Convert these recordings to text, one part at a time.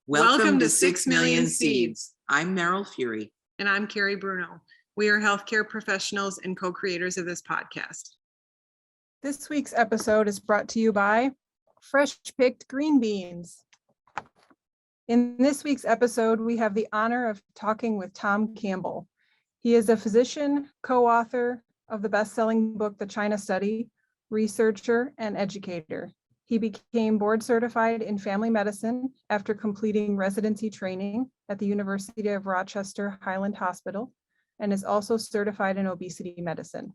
Welcome to 6 Million Seeds. I'm Meryl Fury. And I'm Carrie Bruno. We are healthcare professionals and co-creators of this podcast. This week's episode is brought to you by Fresh Picked Green Beans. In this week's episode, we have the honor of talking with Tom Campbell. He is a physician, co-author of the best-selling book, The China Study, researcher, and educator. He became board certified in family medicine after completing residency training at the University of Rochester Highland Hospital and is also certified in obesity medicine.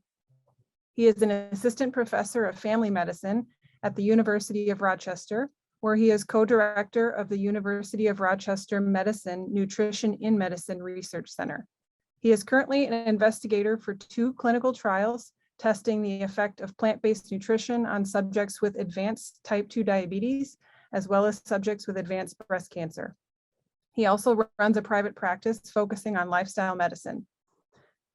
He is an assistant professor of family medicine at the University of Rochester, where he is co-director of the University of Rochester Medicine Nutrition in Medicine Research Center. He is currently an investigator for 2 clinical trials testing the effect of plant-based nutrition on subjects with advanced type 2 diabetes, as well as subjects with advanced breast cancer. He also runs a private practice focusing on lifestyle medicine.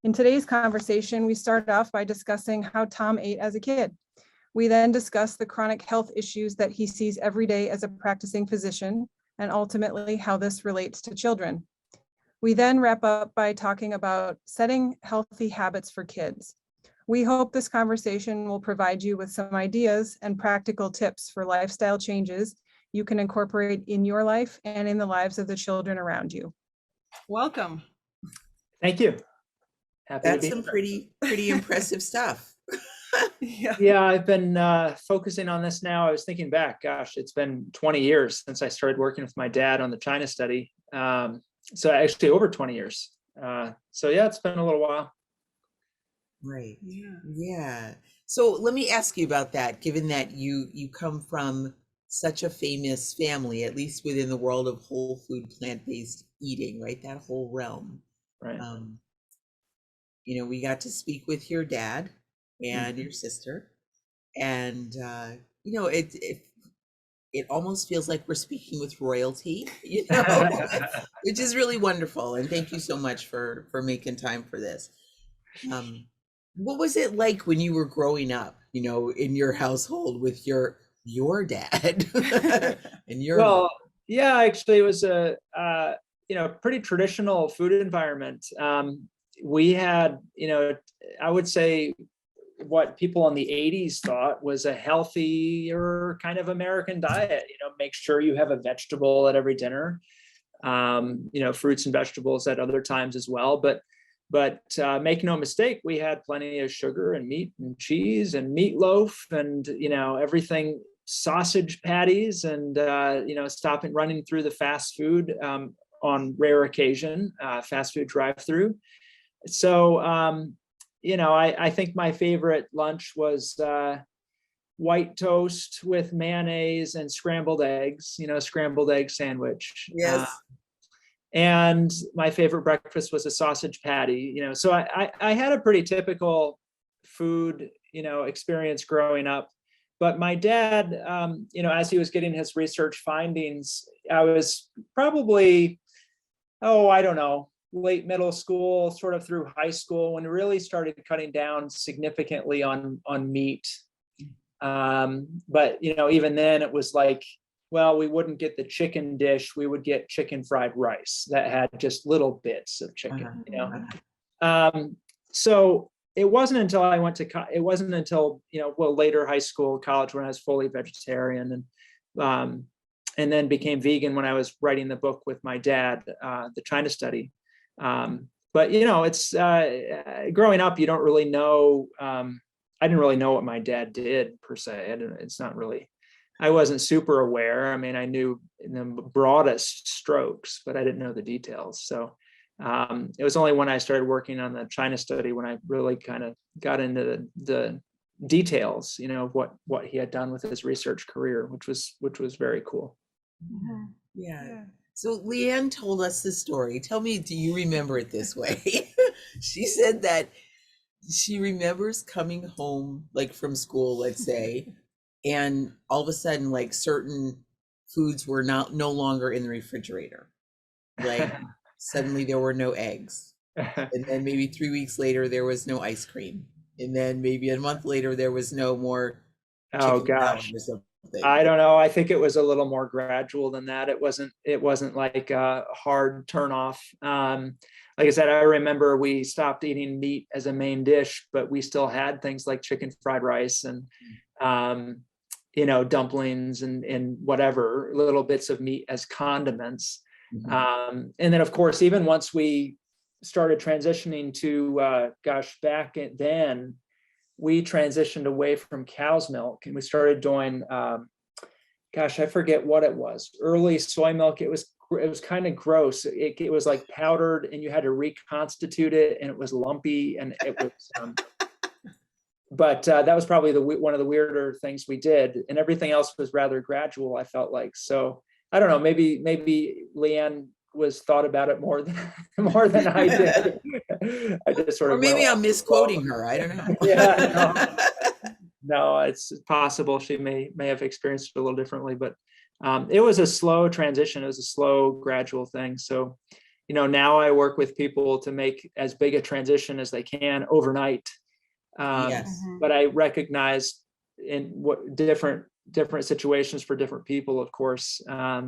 In today's conversation, we start off by discussing how Tom ate as a kid. We then discuss the chronic health issues that he sees every day as a practicing physician, and ultimately how this relates to children. We then wrap up by talking about setting healthy habits for kids. We hope this conversation will provide you with some ideas and practical tips for lifestyle changes you can incorporate in your life and in the lives of the children around you. Welcome. Thank you. That's some pretty impressive stuff. Yeah, I've been focusing on this now. I was thinking back, gosh, it's been 20 years since I started working with my dad on the China study. So actually over 20 years. So yeah, it's been a little while. Right. Yeah. So let me ask you about that, given that you come from such a famous family, at least within the world of whole food, plant-based eating, right? That whole realm. Right. We got to speak with your dad and your sister, and it almost feels like we're speaking with royalty, which is really wonderful. And thank you so much for making time for this. What was it like when you were growing up, in your household with your dad and your Well, yeah, actually it was a pretty traditional food environment. We had, I would say what people in the 80s thought was a healthier kind of American diet, make sure you have a vegetable at every dinner, fruits and vegetables at other times as well. But make no mistake, we had plenty of sugar and meat and cheese and meatloaf and, everything, sausage patties and, stopping running through the fast food on rare occasion, fast food drive-through. So, I think my favorite lunch was white toast with mayonnaise and scrambled eggs, scrambled egg sandwich. Yes. And my favorite breakfast was a sausage patty, so I had a pretty typical food, experience growing up. But my dad, as he was getting his research findings, I was probably, I don't know, late middle school, sort of through high school, when we really started cutting down significantly on meat. But, even then it was like, well, we wouldn't get the chicken dish. We would get chicken fried rice that had just little bits of chicken, So it wasn't until I went to, later high school, college, when I was fully vegetarian and then became vegan when I was writing the book with my dad, The China Study. But, it's growing up, you don't really know. I didn't really know what my dad did per se. I wasn't super aware. I mean, I knew in the broadest strokes, but I didn't know the details. So it was only when I started working on the China study when I really kind of got into the details, of what he had done with his research career, which was very cool. Yeah. So Leanne told us the story. Tell me, do you remember it this way? She said that she remembers coming home, like from school, let's say, and all of a sudden, like certain foods were no longer in the refrigerator. Like suddenly there were no eggs. And then maybe 3 weeks later, there was no ice cream. And then maybe a month later, there was no more Oh gosh. or I don't know. I think it was a little more gradual than that. It wasn't like a hard turn off. Like I said, I remember we stopped eating meat as a main dish, but we still had things like chicken fried rice and, dumplings and whatever, little bits of meat as condiments. And then of course, even once we started transitioning to, back then, we transitioned away from cow's milk and we started doing, I forget what it was, early soy milk. It was kind of gross. It was like powdered and you had to reconstitute it and it was lumpy and it was, but that was probably one of the weirder things we did, and everything else was rather gradual, I felt like. So I don't know, maybe Leanne was thought about it more than I did. I just sort of, or maybe I'm misquoting her. I don't know. Yeah, no, it's possible she may have experienced it a little differently, but it was a slow transition. It was a slow, gradual thing. So, now I work with people to make as big a transition as they can overnight. Yes. But I recognize in what different situations for different people, of course. I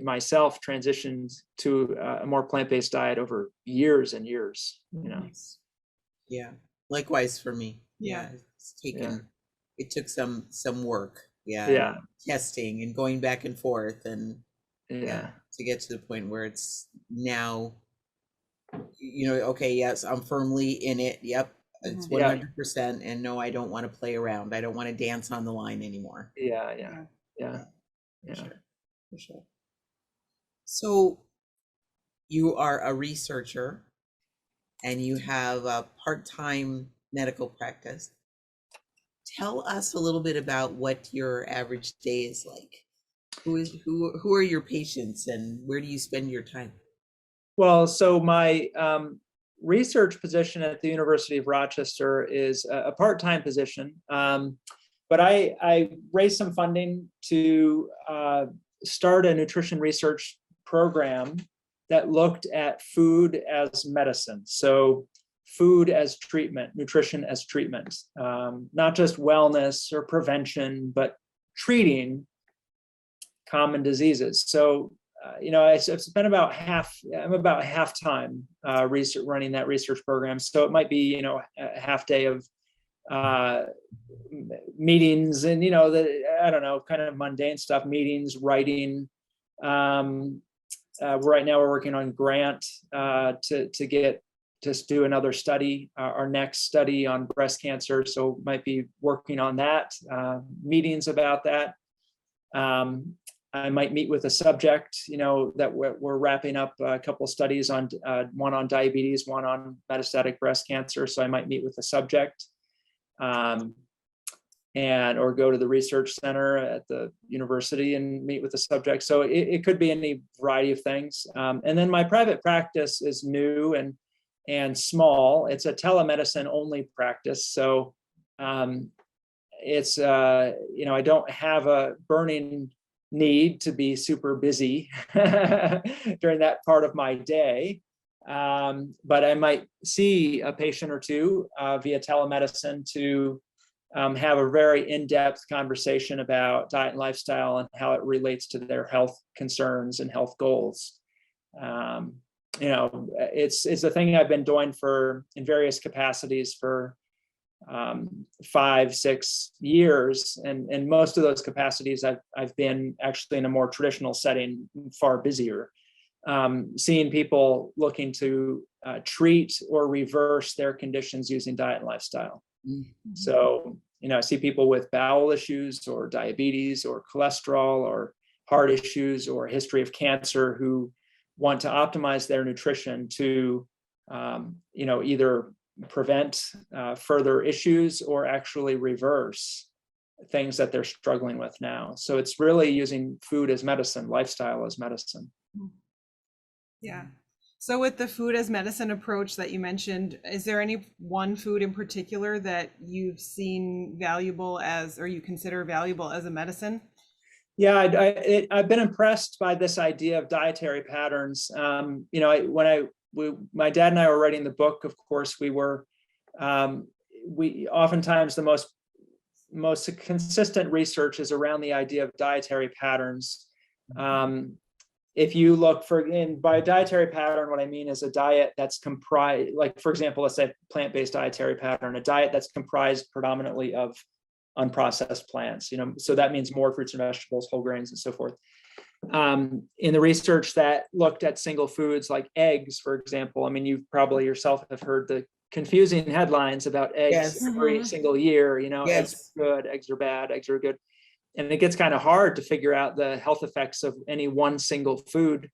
myself transitioned to a more plant-based diet over years and years. Yeah. Likewise for me. Yeah. It took some work. Yeah. Testing and going back and forth and Yeah. to get to the point where it's now, okay, yes, I'm firmly in it. Yep. It's 100%. And no, I don't want to play around. I don't want to dance on the line anymore. Yeah. For sure. So you are a researcher and you have a part-time medical practice. Tell us a little bit about what your average day is like. Who are your patients and where do you spend your time? Well, so my research position at the University of Rochester is a part-time position, but I raised some funding to start a nutrition research program that looked at food as medicine. So food as treatment, nutrition as treatment, not just wellness or prevention, but treating common diseases. So, I've spent about half time running that research program. So it might be, a half day of meetings and, I don't know, kind of mundane stuff, meetings, writing. Right now we're working on grant to do another study, our next study on breast cancer. So might be working on that, meetings about that. I might meet with a subject, that we're wrapping up a couple studies on, one on diabetes, one on metastatic breast cancer. So I might meet with a subject, or go to the research center at the university and meet with the subject. So it could be any variety of things. And then my private practice is new and small. It's a telemedicine only practice. So it's, I don't have a burning need to be super busy during that part of my day. But I might see a patient or two via telemedicine to have a very in-depth conversation about diet and lifestyle and how it relates to their health concerns and health goals. It's a thing I've been doing in various capacities for 5-6 years, and most of those capacities I've been actually in a more traditional setting, far busier, seeing people looking to treat or reverse their conditions using diet and lifestyle. Mm-hmm. So, I see people with bowel issues or diabetes or cholesterol or heart issues or a history of cancer who want to optimize their nutrition to, either prevent further issues or actually reverse things that they're struggling with now. So it's really using food as medicine, lifestyle as medicine. Yeah. So with the food as medicine approach that you mentioned, is there any one food in particular that you've seen valuable or you consider valuable as a medicine? Yeah, I've been impressed by this idea of dietary patterns. My dad and I were writing the book, of course, we oftentimes the most most consistent research is around the idea of dietary patterns. If you look by dietary pattern, what I mean is a diet that's comprised, like, for example, let's say plant-based dietary pattern, a diet that's comprised predominantly of unprocessed plants, so that means more fruits and vegetables, whole grains, and so forth. In the research that looked at single foods like eggs, for example, I mean, you probably yourself have heard the confusing headlines about eggs every single year, eggs are good, eggs are bad, eggs are good. And it gets kind of hard to figure out the health effects of any one single food,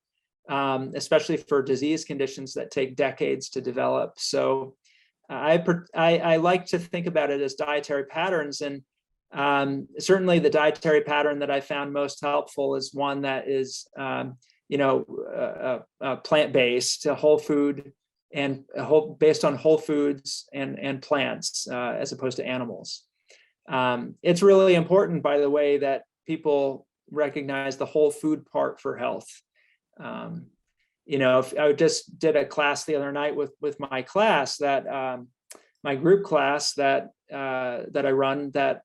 especially for disease conditions that take decades to develop. So I like to think about it as dietary patterns. And certainly the dietary pattern that I found most helpful is one that is, plant-based, whole food, and based on whole foods and plants, as opposed to animals. It's really important, by the way, that people recognize the whole food part for health. If I just did a class the other night with my class, that my group class that I run, that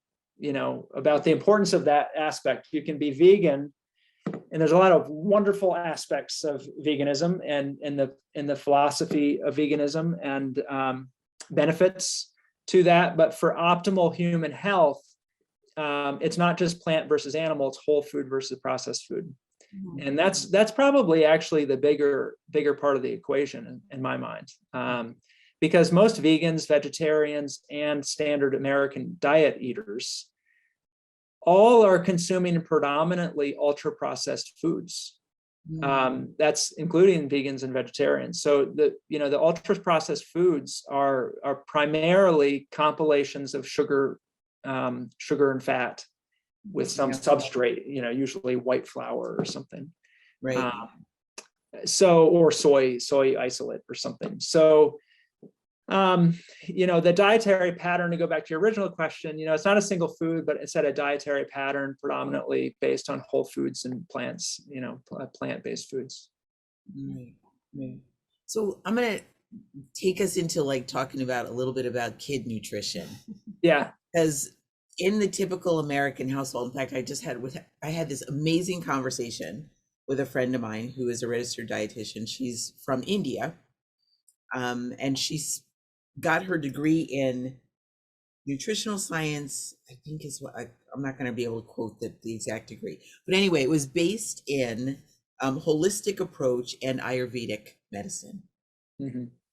about the importance of that aspect. You can be vegan, and there's a lot of wonderful aspects of veganism and in the philosophy of veganism and benefits to that. But for optimal human health, it's not just plant versus animal, it's whole food versus processed food. And that's probably actually the bigger part of the equation in my mind. Because most vegans, vegetarians, and standard American diet eaters all are consuming predominantly ultra-processed foods. That's including vegans and vegetarians. So the ultra-processed foods are primarily compilations of sugar and fat with some substrate, usually white flour or something. Right. Or soy isolate or something. So the dietary pattern, to go back to your original question, it's not a single food, but instead a dietary pattern predominantly based on whole foods and plants, plant-based foods. Right. So I'm going to take us into talking about a little bit about kid nutrition. Yeah. Because in the typical American household, in fact, I had this amazing conversation with a friend of mine who is a registered dietitian. She's from India. And she's got her degree in nutritional science, I think is what I'm not going to be able to quote the exact degree, but anyway, it was based in holistic approach and Ayurvedic medicine.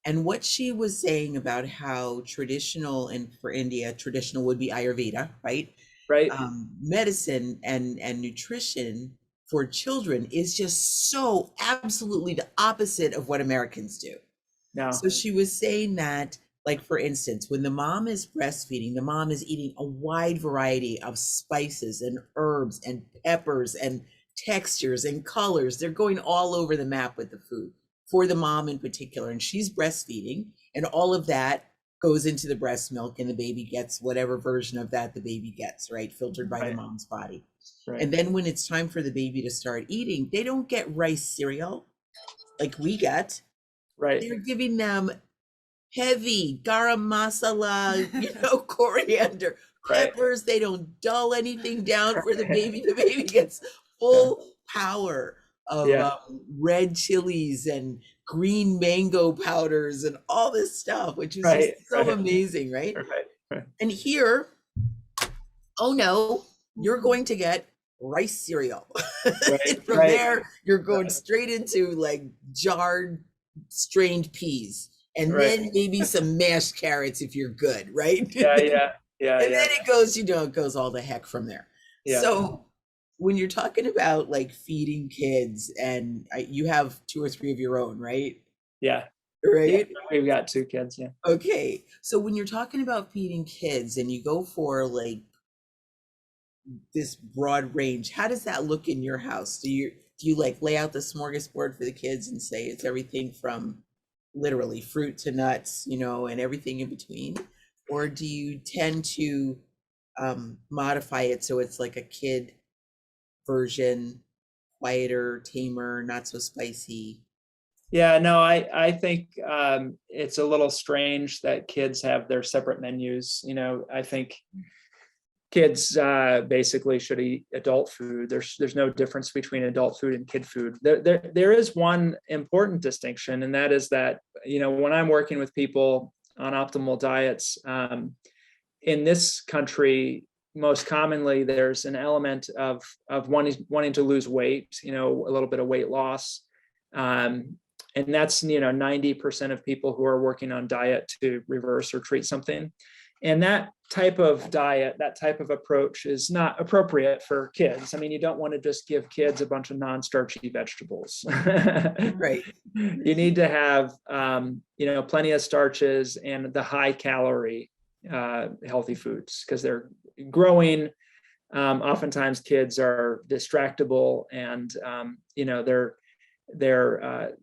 And what she was saying about how traditional, and for India, traditional would be Ayurveda, right? Right. Medicine and nutrition for children is just so absolutely the opposite of what Americans do. No. So she was saying that, for instance, when the mom is breastfeeding, the mom is eating a wide variety of spices and herbs and peppers and textures and colors. They're going all over the map with the food for the mom in particular. And she's breastfeeding, and all of that goes into the breast milk, and the baby gets whatever version of that the baby gets, right? Filtered by the mom's body. Right. And then when it's time for the baby to start eating, they don't get rice cereal like we get. Right. They're giving them heavy garam masala, coriander, peppers. Right. They don't dull anything down for the baby. The baby gets full power of red chilies and green mango powders and all this stuff, which is just so amazing, right? Right? And here, oh no, you're going to get rice cereal. From there, you're going straight into jarred strained peas, and then maybe some mashed carrots if you're good, right? Yeah. And then it goes all the heck from there. Yeah. So when you're talking about feeding kids, and you have 2 or 3 of your own, right? Yeah. Right. Yeah, we've got 2 kids. Yeah. Okay. So when you're talking about feeding kids, and you go for this broad range, how does that look in your house? Do you lay out the smorgasbord for the kids and say it's everything from literally fruit to nuts, and everything in between? Or do you tend to modify it so it's like a kid version, quieter, tamer, not so spicy? Yeah, no, I think it's a little strange that kids have their separate menus. I think kids basically should eat adult food. There's no difference between adult food and kid food. There is one important distinction, and that is that, when I'm working with people on optimal diets, in this country, most commonly there's an element of wanting to lose weight, a little bit of weight loss. And that's, 90% of people who are working on diet to reverse or treat something. And that type of diet, that type of approach is not appropriate for kids. I mean, you don't want to just give kids a bunch of non-starchy vegetables. Right. You need to have, plenty of starches and the high calorie, healthy foods, because they're growing. Oftentimes kids are distractible, and,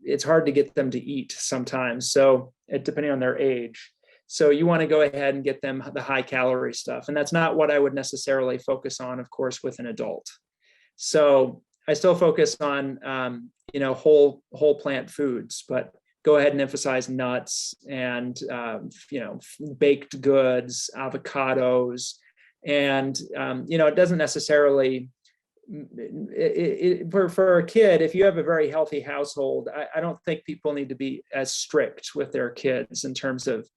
it's hard to get them to eat sometimes. So depending on their age. So you want to go ahead and get them the high calorie stuff. And that's not what I would necessarily focus on, of course, with an adult. So I still focus on, whole plant foods, but go ahead and emphasize nuts and, baked goods, avocados. And, it doesn't necessarily, for a kid, if you have a very healthy household, I don't think people need to be as strict with their kids in terms of,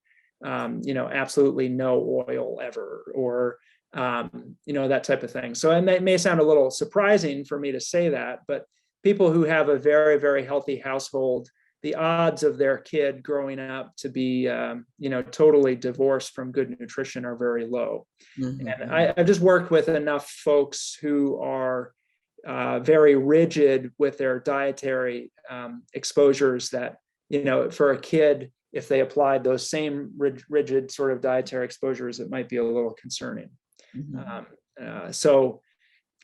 absolutely no oil ever, or, that type of thing. So it may sound a little surprising for me to say that, but people who have a very, very healthy household, the odds of their kid growing up to be, totally divorced from good nutrition are very low. Mm-hmm. And I've just worked with enough folks who are very rigid with their dietary exposures that, for a kid, if they applied those same rigid sort of dietary exposures, it might be a little concerning. Mm-hmm. So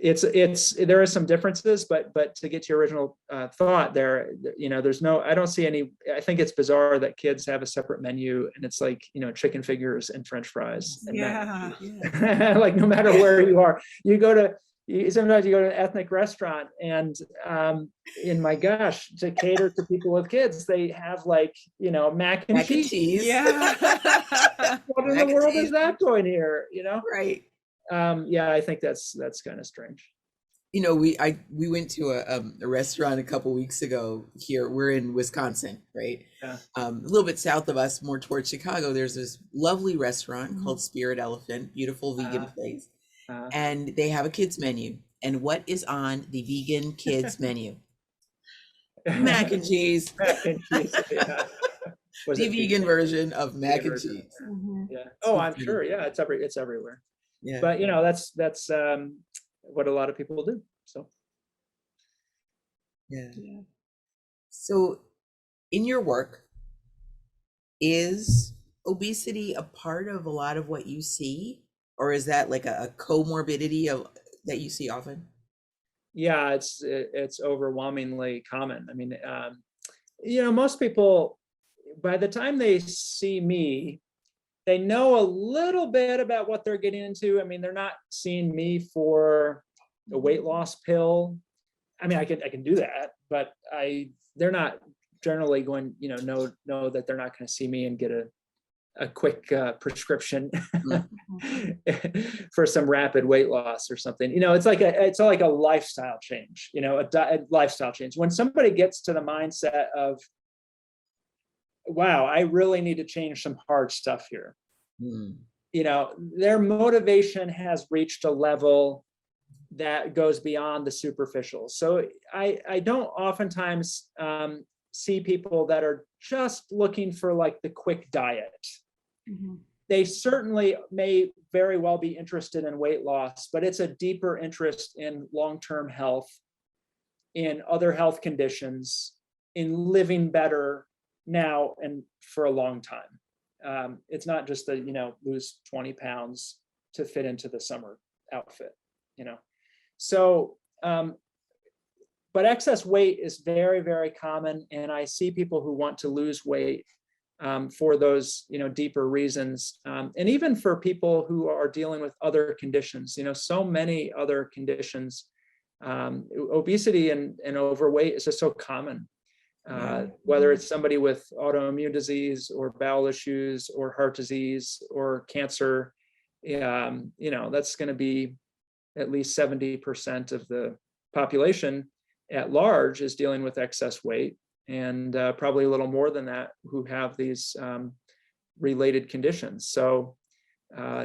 there are some differences, but to get to your original thought there, I don't see any. I think it's bizarre that kids have a separate menu, and it's like, chicken figures and French fries. And like, no matter where you are, sometimes you go to an ethnic restaurant, and my gosh, to cater to people with kids, they have like, mac and cheese. Yeah. What in the world is that going here? Right. I think that's kind of strange. We went to a restaurant a couple weeks ago here. We're in Wisconsin, right? Yeah. A little bit south of us, more towards Chicago. There's this lovely restaurant called Spirit Elephant, beautiful vegan place. And they have a kids menu. And what is on the vegan kids menu? Mac and cheese. Mac and cheese. Yeah. The vegan version of mac and cheese. Mm-hmm. Yeah. Oh, I'm sure. Yeah, it's everywhere. Yeah. But that's what a lot of people do. So. Yeah. So, in your work, is obesity a part of a lot of what you see, or is that like a comorbidity that you see often? Yeah, it's overwhelmingly common. I mean, most people, by the time they see me, they know a little bit about what they're getting into. I mean, they're not seeing me for a weight loss pill. I mean, I can do that, but they're not generally going, know that they're not going to see me and get a quick prescription for some rapid weight loss or something. It's like a lifestyle change, a lifestyle change. When somebody gets to the mindset of, wow, I really need to change some hard stuff here. Their motivation has reached a level that goes beyond the superficial. So I don't oftentimes see people that are just looking for like the quick diet. Mm-hmm. They certainly may very well be interested in weight loss, but it's a deeper interest in long-term health, in other health conditions, in living better now and for a long time. It's not just lose 20 pounds to fit into the summer outfit, So, but excess weight is very, very common. And I see people who want to lose weight for those, deeper reasons. And even for people who are dealing with other conditions, so many other conditions, obesity and overweight is just so common. Whether it's somebody with autoimmune disease or bowel issues or heart disease or cancer, that's going to be at least 70% of the population at large is dealing with excess weight, and probably a little more than that who have these related conditions. So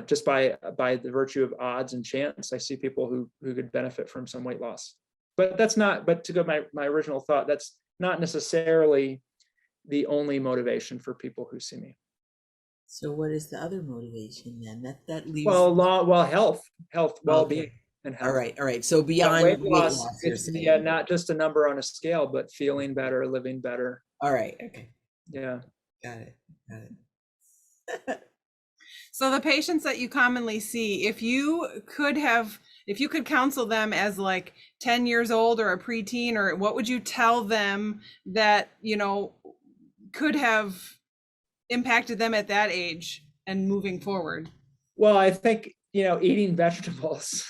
just by the virtue of odds and chance, I see people who could benefit from some weight loss. But to go my original thought, that's not necessarily the only motivation for people who see me. So what is the other motivation then? That leaves. Well, health, well-being, Okay. and All health. right. So beyond Weight weight loss, loss, you're it's saying. not just a number on a scale, but feeling better, living better. All right. Okay. Yeah. Got it. So the patients that you commonly see, if you could counsel them as like 10 years old or a preteen, or what would you tell them that, could have impacted them at that age and moving forward? Well, I think, eating vegetables,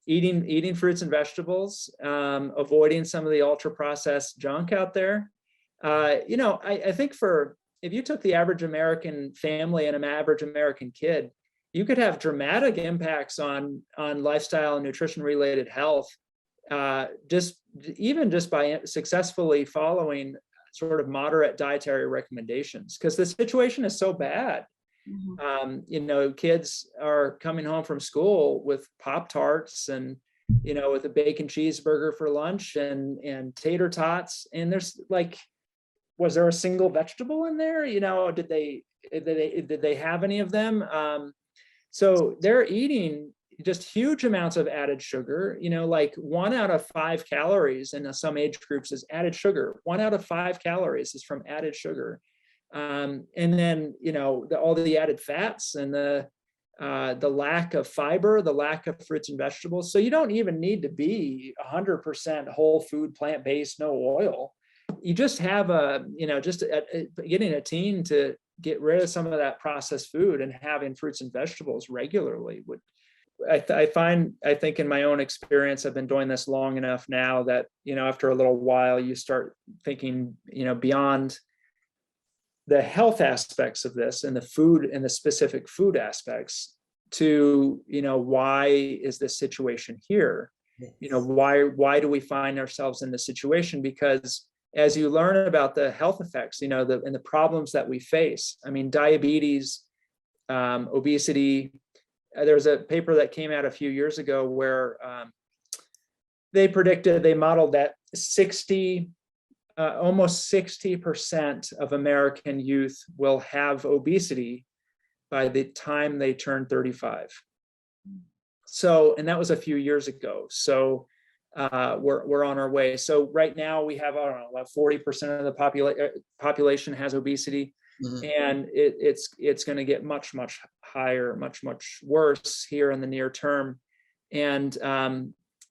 eating fruits and vegetables, avoiding some of the ultra processed junk out there. I think if you took the average American family and an average American kid, you could have dramatic impacts on lifestyle and nutrition related health, just by successfully following sort of moderate dietary recommendations, because the situation is so bad. Kids are coming home from school with Pop-Tarts and, with a bacon cheeseburger for lunch and tater tots. And there's like, was there a single vegetable in there? Did they have any of them? So they're eating just huge amounts of added sugar, like 1 out of 5 calories in some age groups is added sugar. 1 out of 5 calories is from added sugar. And then, all the added fats and the lack of fiber, the lack of fruits and vegetables. So you don't even need to be 100% whole food, plant-based, no oil. You just have getting a teen to get rid of some of that processed food and having fruits and vegetables regularly would. I think in my own experience, I've been doing this long enough now that, after a little while, you start thinking, beyond the health aspects of this and the food and the specific food aspects to, why is this situation here? Why do we find ourselves in this situation? Because as you learn about the health effects, and the problems that we face, diabetes, obesity. There's a paper that came out a few years ago where they modeled that almost 60% of American youth will have obesity by the time they turn 35. So, and that was a few years ago. So we're on our way. So right now we have, about 40% of the population has obesity. Mm-hmm. And it's going to get much, much higher, much, much worse here in the near term. And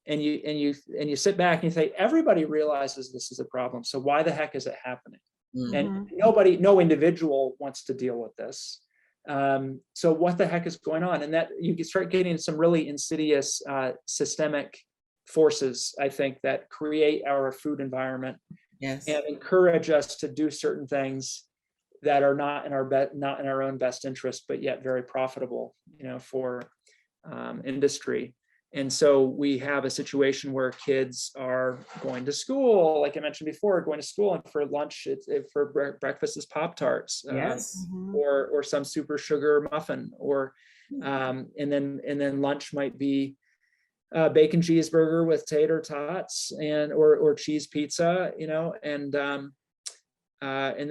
you sit back and you say, everybody realizes this is a problem. So why the heck is it happening? Mm-hmm. And no individual wants to deal with this. So what the heck is going on? And that you can start getting some really insidious systemic forces, I think, that create our food environment. Yes. And encourage us to do certain things that are not in our own best interest, but yet very profitable, for industry. And so we have a situation where kids are going to school, like I mentioned before, going to school, and for lunch, for breakfast is Pop-Tarts, yes, or some super sugar muffin, or and then lunch might be bacon cheeseburger with tater tots or cheese pizza, and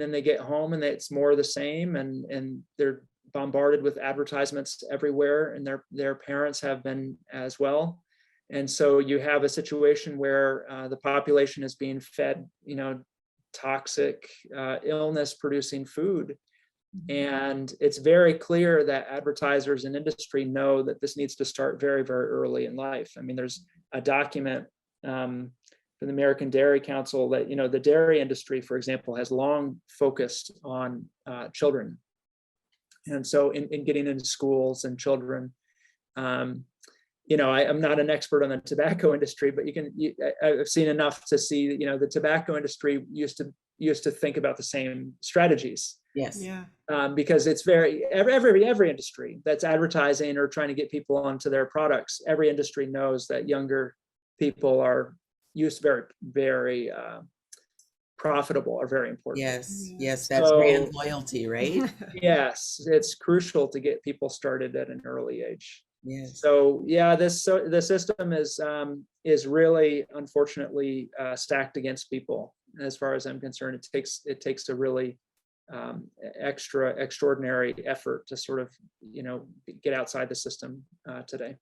then they get home and it's more of the same, and they're bombarded with advertisements everywhere, and their parents have been as well. And so you have a situation where the population is being fed, toxic, illness producing food. And it's very clear that advertisers and industry know that this needs to start very, very early in life. There's a document from the American Dairy Council that, the dairy industry, for example, has long focused on children. And so in getting into schools and children, I'm not an expert on the tobacco industry, but I've seen enough to see, the tobacco industry used to think about the same strategies. Yes. Yeah. Because it's every industry that's advertising or trying to get people onto their products, every industry knows that younger people are very profitable, are very important. Yes. Yeah. Yes. That So brand loyalty, right? yes, it's crucial to get people started at an early age. Yes. So yeah, the system is really unfortunately stacked against people. As far as I'm concerned, it takes a really extraordinary effort to sort of get outside the system today.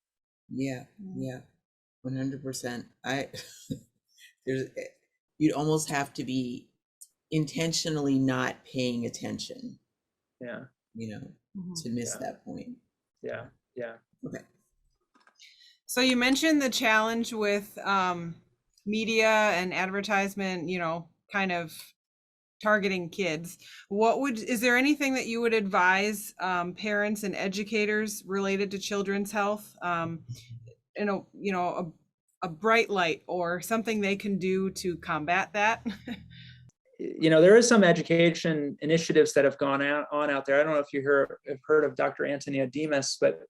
Yeah. Yeah. 100%. There's you'd almost have to be intentionally not paying attention, Yeah, to miss Yeah. that point. yeah, yeah. Okay. So you mentioned the challenge with media and advertisement, kind of targeting kids. Is there anything that you would advise parents and educators related to children's health? A bright light or something they can do to combat that? There is some education initiatives that have gone out there. I don't know if you have heard of Dr. Antonia Demas, but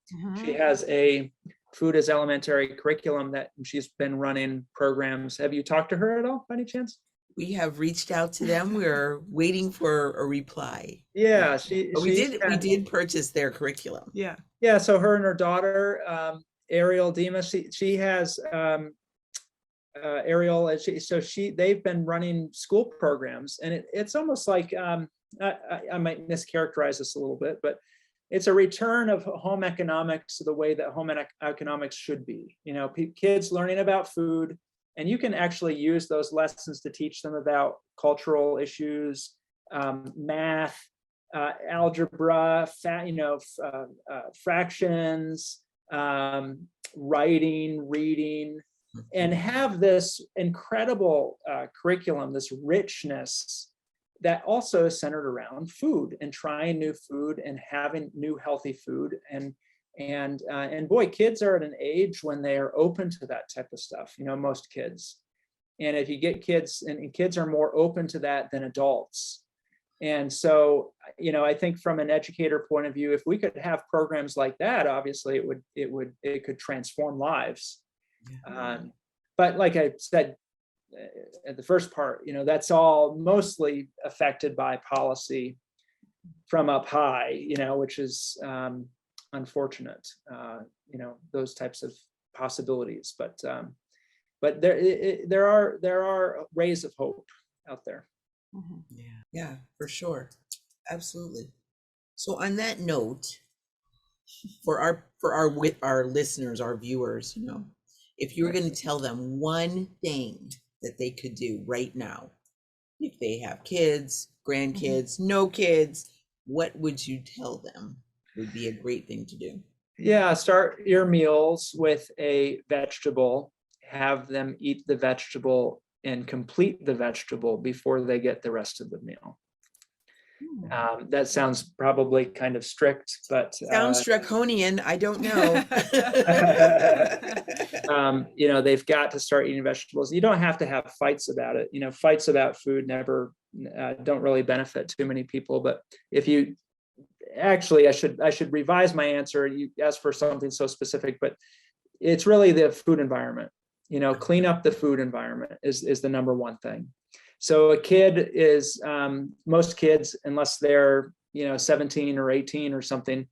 she has a food as elementary curriculum that she's been running programs. Have you talked to her at all by any chance? We have reached out to them. We're waiting for a reply. Yeah, But we did purchase their curriculum. Yeah. Yeah, so her and her daughter, Ariel Demas, she has Ariel, they've been running school programs, and it's almost like I might mischaracterize this a little bit, but it's a return of home economics to the way that home economics should be. Kids learning about food, and you can actually use those lessons to teach them about cultural issues, math, algebra, fractions, writing, reading, and have this incredible curriculum, this richness that also is centered around food and trying new food and having new healthy food. And boy, kids are at an age when they are open to that type of stuff, most kids. And if you get kids, and kids are more open to that than adults. And so, I think from an educator point of view, if we could have programs like that, obviously it could transform lives. But like I said at the first part, that's all mostly affected by policy from up high, which is unfortunate, those types of possibilities. But there are rays of hope out there. Yeah, for sure. Absolutely. So on that note, for our listeners, our viewers, if you were going to tell them one thing that they could do right now, if they have kids, grandkids, no kids, what would you tell them would be a great thing to do? Yeah, start your meals with a vegetable, have them eat the vegetable and complete the vegetable before they get the rest of the meal. That sounds probably kind of strict, but sounds draconian. I don't know. They've got to start eating vegetables. You don't have to have fights about it. Fights about food never don't really benefit too many people. But if you actually, I should revise my answer. You asked for something so specific, but it's really the food environment. Clean up the food environment is the number one thing. So a kid is, most kids, unless they're, 17 or 18 or something,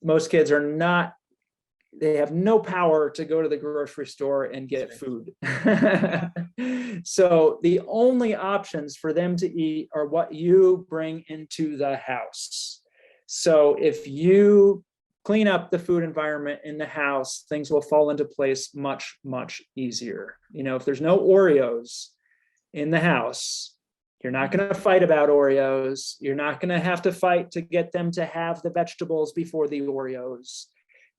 most kids they have no power to go to the grocery store and get food. So the only options for them to eat are what you bring into the house. So if you clean up the food environment in the house, things will fall into place much, much easier. If there's no Oreos in the house, you're not going to fight about Oreos. You're not going to have to fight to get them to have the vegetables before the Oreos.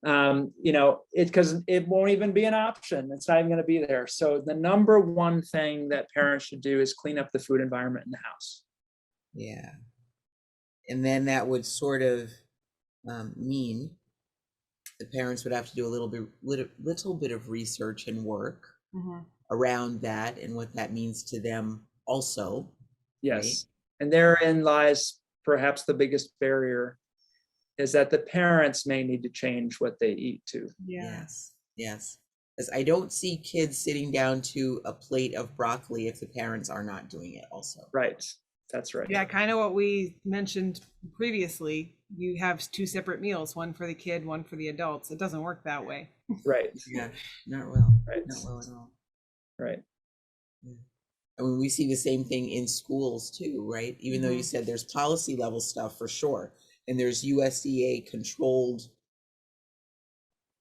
Because it won't even be an option. It's not even going to be there. So the number one thing that parents should do is clean up the food environment in the house. Yeah. And then that would sort of mean the parents would have to do a little bit of research and work around that and what that means to them also. Yes. Right? And therein lies perhaps the biggest barrier is that the parents may need to change what they eat too. Yeah. Yes. Because I don't see kids sitting down to a plate of broccoli if the parents are not doing it also. Right. That's right. Yeah, kind of what we mentioned previously. You have two separate meals, one for the kid, one for the adults. It doesn't work that way. Right. Yeah, not well. Right. Not well at all. Right. I mean, we see the same thing in schools too, right? Even though you said there's policy level stuff for sure, and there's USDA controlled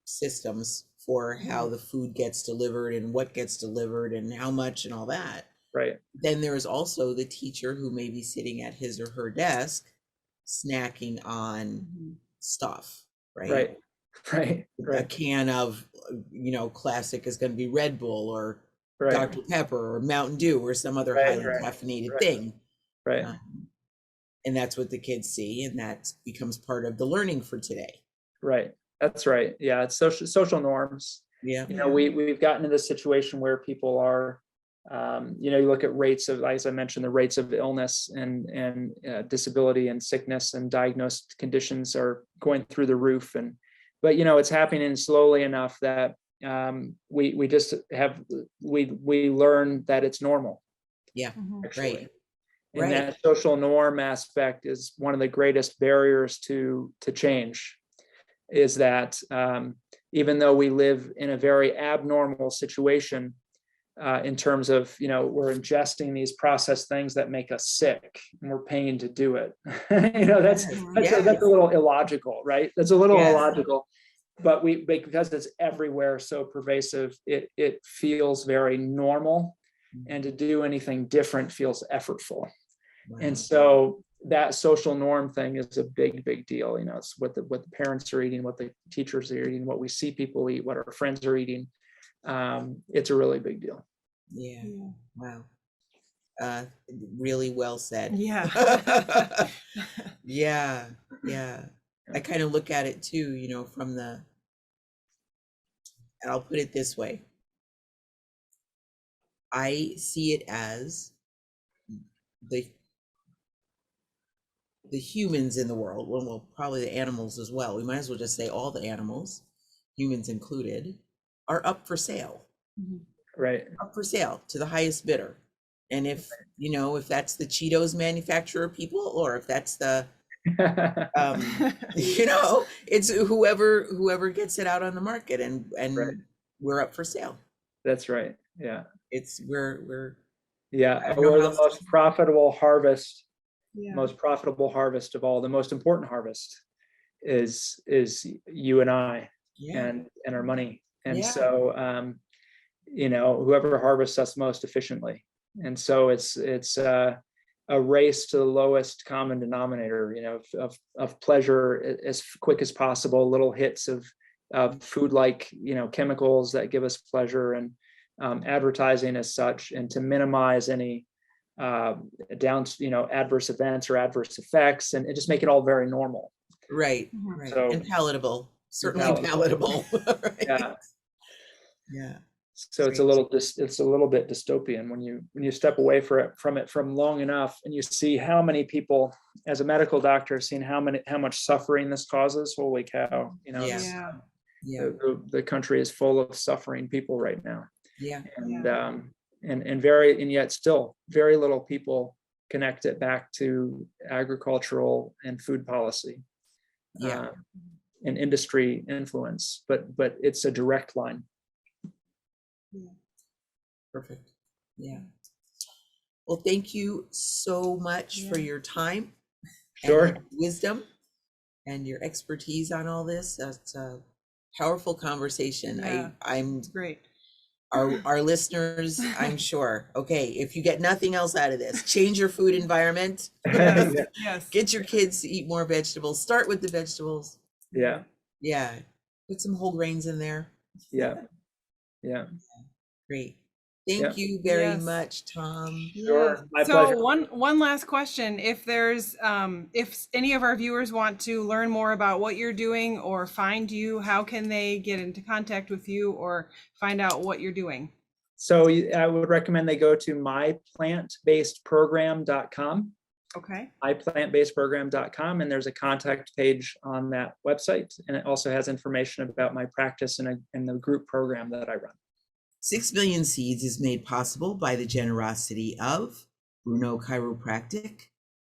systems for how the food gets delivered and what gets delivered and how much and all that. Right. Then there is also the teacher who may be sitting at his or her desk snacking on stuff, right? Right. Right. A Right. can of, classic is going to be Red Bull or Right. Dr. Pepper or Mountain Dew or some other Right, highly right, caffeinated right. thing. Right. And that's what the kids see, and that becomes part of the learning for today. Right. That's right. Yeah. It's social norms. Yeah. We've gotten to this situation where people are, you look at rates of, as I mentioned, the rates of illness and disability and sickness and diagnosed conditions are going through the roof. But it's happening slowly enough that we just have, we learn that it's normal. Yeah. Actually. Right. And that social norm aspect is one of the greatest barriers to change, is that even though we live in a very abnormal situation in terms of, we're ingesting these processed things that make us sick and we're paying to do it. That's a little illogical, right? That's a little illogical, but because it's everywhere, so pervasive, it feels very normal, and to do anything different feels effortful. Wow. And so that social norm thing is a big, big deal. It's what the parents are eating, what the teachers are eating, what we see people eat, what our friends are eating. It's a really big deal. Yeah. Wow. Really well said. Yeah. Yeah. I kind of look at it too, from and I'll put it this way. I see it as the humans in the world, well, probably the animals as well. We might as well just say all the animals, humans included, are up for sale. Right. Up for sale to the highest bidder. And if that's the Cheetos manufacturer people, or if that's the it's whoever gets it out on the market, and right. We're up for sale. That's right. Yeah. We're we're the most profitable harvest. Most profitable harvest of all. The most important harvest is you and I, and our money. And so whoever harvests us most efficiently. And so it's a race to the lowest common denominator, of pleasure as quick as possible, little hits of food like chemicals that give us pleasure, and advertising as such, and to minimize any adverse events or adverse effects, and just make it all very normal. Right. So, and palatable, certainly palatable. Right? Yeah. So it's a little bit dystopian when you step away from it from long enough, and you see how many people, as a medical doctor, seeing how much suffering this causes. Holy cow! The country is full of suffering people right now. And yet still very little people connect it back to agricultural and food policy, and industry influence, but it's a direct line. Perfect. Yeah. Well, thank you so much for your time, and your wisdom, and your expertise on all this. That's a powerful conversation. I'm great. Our listeners, I'm sure. Okay, if you get nothing else out of this, change your food environment. Yes. Get your kids to eat more vegetables. Start with the vegetables. Yeah. Put some whole grains in there. Yeah. Great. Thank you very much, Tom. Sure. My so pleasure. one last question. If there's if any of our viewers want to learn more about what you're doing or find you, how can they get into contact with you or find out what you're doing? So I would recommend they go to myplantbasedprogram.com. Okay. iplantbasedprogram.com, and there's a contact page on that website, and it also has information about my practice and the group program that I run. 6 Million Seeds is made possible by the generosity of Bruno Chiropractic,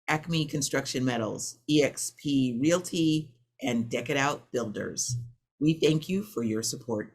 Acme Construction Metals, EXP Realty, and Deck It Out Builders. We thank you for your support.